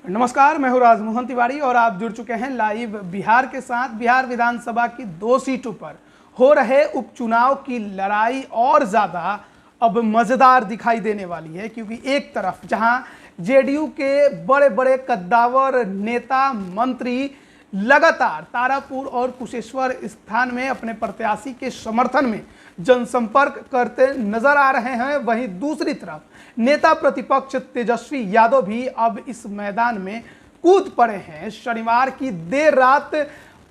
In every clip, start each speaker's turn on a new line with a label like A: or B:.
A: नमस्कार, मैं हूं राजमोहन तिवारी और आप जुड़ चुके हैं लाइव बिहार के साथ। बिहार विधानसभा की 2 सीटों पर हो रहे उपचुनाव की लड़ाई और ज़्यादा अब मज़ेदार दिखाई देने वाली है, क्योंकि एक तरफ जहां जेडीयू के बड़े बड़े कद्दावर नेता मंत्री लगातार तारापुर और कुशेश्वर स्थान में अपने प्रत्याशी के समर्थन में जनसंपर्क करते नजर आ रहे हैं, वहीं दूसरी तरफ नेता प्रतिपक्ष तेजस्वी यादव भी अब इस मैदान में कूद पड़े हैं। शनिवार की देर रात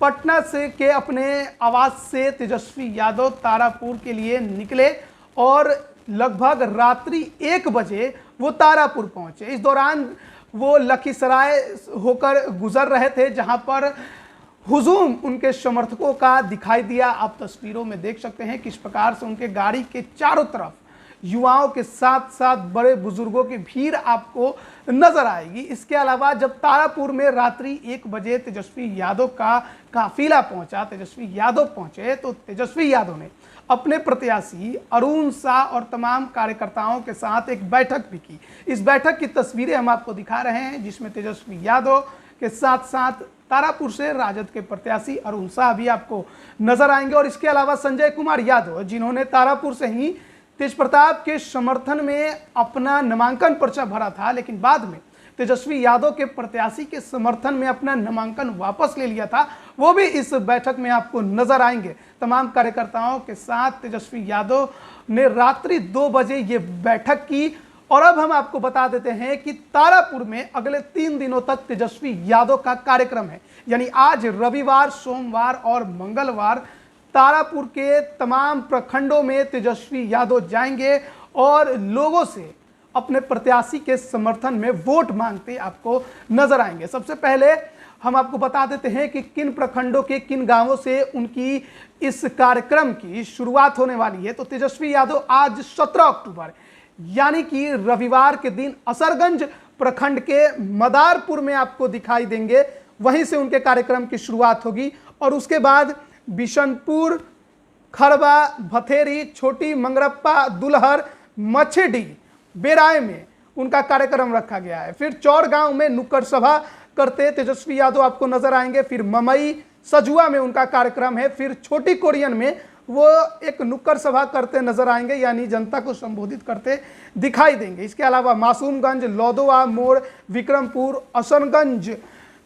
A: पटना से के अपने आवास से तेजस्वी यादव तारापुर के लिए निकले और लगभग रात्रि 1 बजे वो तारापुर पहुंचे। इस दौरान वो लखीसराय होकर गुजर रहे थे, जहां पर हुजूम उनके समर्थकों का दिखाई दिया। आप तस्वीरों में देख सकते हैं किस प्रकार से उनके गाड़ी के चारों तरफ युवाओं के साथ साथ बड़े बुजुर्गों की भीड़ आपको नजर आएगी। इसके अलावा जब तारापुर में रात्रि 1 बजे तेजस्वी यादव का काफिला पहुंचा, तेजस्वी यादव पहुंचे, तो तेजस्वी यादव ने अपने प्रत्याशी अरुण शाह और तमाम कार्यकर्ताओं के साथ एक बैठक भी की। इस बैठक की तस्वीरें हम आपको दिखा रहे हैं, जिसमें तेजस्वी यादव के साथ साथ तारापुर से राजद के प्रत्याशी अरुण शाह भी आपको नजर आएंगे और इसके अलावा संजय कुमार यादव, जिन्होंने तारापुर से ही तेज प्रताप के समर्थन में अपना नामांकन पर्चा भरा था, लेकिन बाद में तेजस्वी यादव के प्रत्याशी के समर्थन में अपना नामांकन वापस ले लिया था, वो भी इस बैठक में आपको नजर आएंगे। तमाम कार्यकर्ताओं के साथ तेजस्वी यादव ने रात्रि 2 बजे ये बैठक की और अब हम आपको बता देते हैं कि तारापुर में अगले 3 दिनों तक तेजस्वी यादव का कार्यक्रम है। यानी आज रविवार, सोमवार और मंगलवार तारापुर के तमाम प्रखंडों में तेजस्वी यादव जाएंगे और लोगों से अपने प्रत्याशी के समर्थन में वोट मांगते आपको नजर आएंगे। सबसे पहले हम आपको बता देते हैं कि किन प्रखंडों के किन गांवों से उनकी इस कार्यक्रम की शुरुआत होने वाली है। तो तेजस्वी यादव आज 17 अक्टूबर यानी कि रविवार के दिन असरगंज प्रखंड के मदारपुर में आपको दिखाई देंगे, वहीं से उनके कार्यक्रम की शुरुआत होगी और उसके बाद बिशनपुर, खरबा, भथेरी, छोटी मंगरप्पा, दुलहर, मछेडी, बेराय में उनका कार्यक्रम रखा गया है। फिर चौड़गांव में नुक्कड़ सभा करते तेजस्वी यादव आपको नजर आएंगे। फिर ममई, सजुआ में उनका कार्यक्रम है। फिर छोटी कोरियन में वो एक नुक्कड़ सभा करते नजर आएंगे, यानी जनता को संबोधित करते दिखाई देंगे। इसके अलावा मासूमगंज, लौदोआ मोड़, विक्रमपुर, असनगंज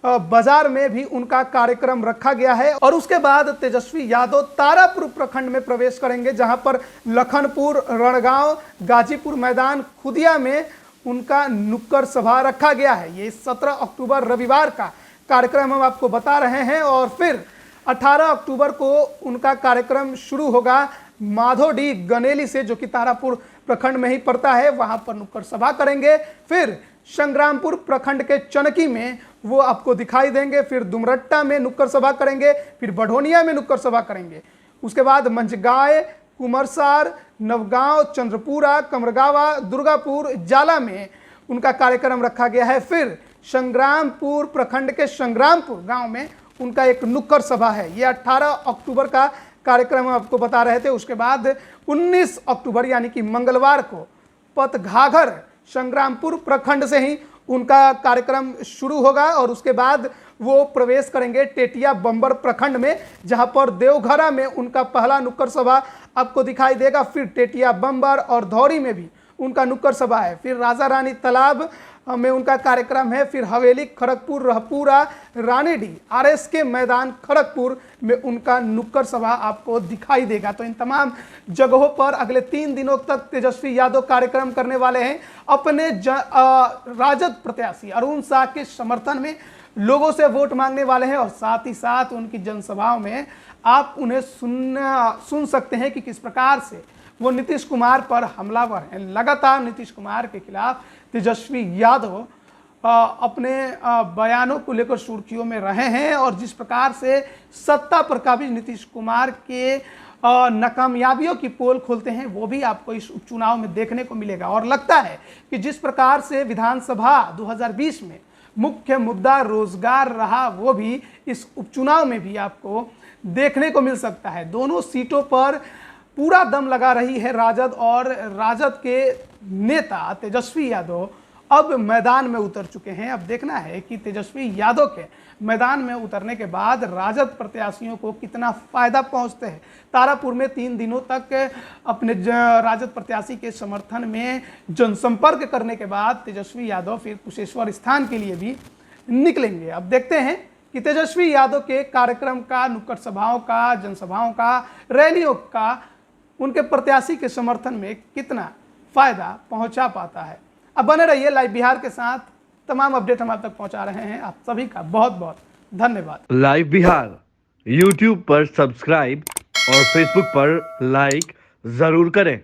A: बाजार में भी उनका कार्यक्रम रखा गया है और उसके बाद तेजस्वी यादव तारापुर प्रखंड में प्रवेश करेंगे, जहां पर लखनपुर, रणगांव, गाजीपुर मैदान, खुदिया में उनका नुक्कड़ सभा रखा गया है। ये 17 अक्टूबर रविवार का कार्यक्रम हम आपको बता रहे हैं और फिर 18 अक्टूबर को उनका कार्यक्रम शुरू होगा माधोडी गनेली से, जो कि तारापुर प्रखंड में ही पड़ता है, वहां पर नुक्कड़ सभा करेंगे। फिर संग्रामपुर प्रखंड के चनकी में वो आपको दिखाई देंगे। फिर दुमरट्टा में नुक्कड़ सभा करेंगे। फिर बढ़ोनिया में नुक्कड़ सभा करेंगे। उसके बाद मंझगांव, कुमरसार, नवगांव, चंद्रपुरा, कमरगावा, दुर्गापुर, जाला में उनका कार्यक्रम रखा गया है। फिर संग्रामपुर प्रखंड के संग्रामपुर गांव में उनका एक नुक्कड़ सभा है। ये 18 अक्टूबर का कार्यक्रम हम आपको बता रहे थे। उसके बाद 19 अक्टूबर यानी कि मंगलवार को पतघाघर संग्रामपुर प्रखंड से ही उनका कार्यक्रम शुरू होगा और उसके बाद वो प्रवेश करेंगे टेटिया बंबर प्रखंड में, जहां पर देवघरा में उनका पहला नुक्कड़ सभा आपको दिखाई देगा। फिर टेटिया बंबर और धौरी में भी उनका नुक्कड़ सभा है। फिर राजा रानी तालाब में उनका कार्यक्रम है। फिर हवेली, खड़गपुर, रहपुरा, रानीडी, आरएस के मैदान खड़गपुर में उनका नुक्कड़ सभा आपको दिखाई देगा। तो इन तमाम जगहों पर अगले 3 दिनों तक तेजस्वी यादव कार्यक्रम करने वाले हैं। अपने राजद प्रत्याशी अरुण शाह के समर्थन में लोगों से वोट मांगने वाले हैं और साथ ही साथ उनकी जनसभाओं में आप उन्हें सुन सकते हैं कि किस प्रकार से वो नीतीश कुमार पर हमलावर हैं। लगातार नीतीश कुमार के खिलाफ तेजस्वी यादव अपने बयानों को लेकर सुर्खियों में रहे हैं और जिस प्रकार से सत्ता पर काबिज नीतीश कुमार के नाकामयाबियों की पोल खोलते हैं, वो भी आपको इस उपचुनाव में देखने को मिलेगा। और लगता है कि जिस प्रकार से विधानसभा 2020 में मुख्य मुद्दा रोजगार रहा, वो भी इस उपचुनाव में भी आपको देखने को मिल सकता है। दोनों सीटों पर पूरा दम लगा रही है राजद और राजद के नेता तेजस्वी यादव अब मैदान में उतर चुके हैं। अब देखना है कि तेजस्वी यादव के मैदान में उतरने के बाद राजद प्रत्याशियों को कितना फायदा पहुंचते हैं। तारापुर में 3 दिनों तक अपने राजद प्रत्याशी के समर्थन में जनसंपर्क करने के बाद तेजस्वी यादव फिर कुशेश्वर स्थान के लिए भी निकलेंगे। अब देखते हैं कि तेजस्वी यादव के कार्यक्रम का, नुक्कड़ सभाओं का, जनसभाओं का, रैलियों का उनके प्रत्याशी के समर्थन में कितना फायदा पहुंचा पाता है। अब बने रहिए लाइव बिहार के साथ, तमाम अपडेट हम आप तक पहुंचा रहे हैं। आप सभी का बहुत बहुत धन्यवाद।
B: लाइव बिहार यूट्यूब पर सब्सक्राइब और फेसबुक पर लाइक जरूर करें।